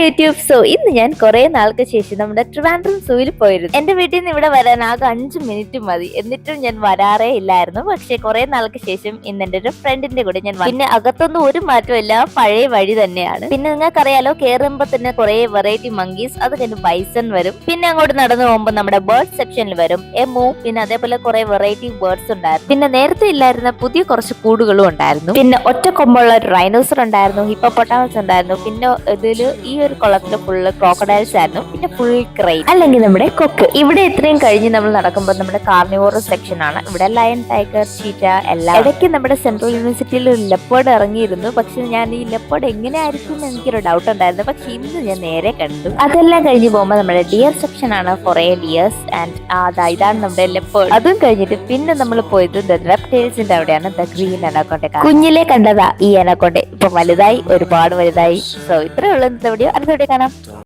YouTube. ഇന്ന് ഞാൻ കുറെ നാൾക്ക് ശേഷം നമ്മുടെ ട്രിവാൻഡ്രം സൂവിൽ പോയിരുന്നു. എന്റെ വീട്ടിൽ നിന്ന് ഇവിടെ വരാൻ ആകെ 5 മിനിറ്റ് മതി. എന്നിട്ടും ഞാൻ വരാറേ ഇല്ലായിരുന്നു. പക്ഷെ കുറെ നാൾക്ക് ശേഷം ഇന്ന് എന്റെ ഒരു ഫ്രണ്ടിന്റെ കൂടെ ഞാൻ പിന്നെ അകത്തൊന്നും ഒരു മാറ്റമില്ല, പഴയ വഴി തന്നെയാണ്. പിന്നെ നിങ്ങൾക്കറിയാലോ, കേറുമ്പോ തന്നെ കുറെ വെറൈറ്റി മങ്കീസ്, അത് കഴിഞ്ഞ് ബൈസൺ വരും. പിന്നെ അങ്ങോട്ട് നടന്നു പോകുമ്പോൾ നമ്മുടെ ബേർഡ് സെക്ഷനിൽ വരും എമു. പിന്നെ അതേപോലെ കുറെ വെറൈറ്റി ബേർഡ്സ് ഉണ്ടായിരുന്നു. പിന്നെ നേരത്തെ ഇല്ലായിരുന്ന പുതിയ കുറച്ച് കൂടുകളും ഉണ്ടായിരുന്നു. പിന്നെ ഒറ്റ കൊമ്പുള്ള ഒരു റൈനോസർ ഉണ്ടായിരുന്നു, ഹിപ്പോപ്പൊട്ടാമസ് ഉണ്ടായിരുന്നു. പിന്നെ ഇതില് ഈ ഒരു കുളത്തില് ഫുള്ള് ക്രോക്കഡൈൽസ് ആയിരുന്നു. പിന്നെ ഫുൾ ക്രെയിൻ അല്ലെങ്കിൽ നമ്മുടെ കൊക്ക്. ഇവിടെ ഇത്രയും കഴിഞ്ഞ് നമ്മൾ നടക്കുമ്പോൾ നമ്മുടെ കാർണിവോറസ് സെക്ഷൻ ആണ്. ഇവിടെ ലയൺ, ടൈഗർ, ചീറ്റ എല്ലാം. ഇടയ്ക്ക് നമ്മുടെ സെൻട്രൽ യൂണിവേഴ്സിറ്റിയിൽ ഒരു ലെപ്പേർഡ് ഇറങ്ങിയിരുന്നു. പക്ഷെ ഞാൻ ഈ ലെപ്പേർഡ് എങ്ങനെയായിരിക്കും എന്ന് എനിക്കൊരു ഡൗട്ട് ഉണ്ടായിരുന്നു. പക്ഷെ ഇന്ന് ഞാൻ നേരെ കണ്ടു. അതെല്ലാം കഴിഞ്ഞ് പോകുമ്പോൾ നമ്മുടെ ഡിയർ സെക്ഷൻ ആണ്. കുറെ ഡിയേഴ്സ് ആൻഡ് ഇതാണ് നമ്മുടെ ലെപ്പേർഡ്. അതും കഴിഞ്ഞിട്ട് പിന്നെ നമ്മൾ പോയത് ദ റെപ്റ്റൈൽസിന്റെ അവിടെയാണ്, ദ ഗ്രീൻ അനാക്കോണ്ടെ. കുഞ്ഞിലെ കണ്ടതാ ഈ അനാക്കോണ്ടെ, ഇപ്പൊ വലുതായി, ഒരുപാട് വലുതായി. ഇത്രയേ ഉള്ളൂ ഇന്നത്തെ വീഡിയോ. അടുത്ത വീഡിയോ കാണാം.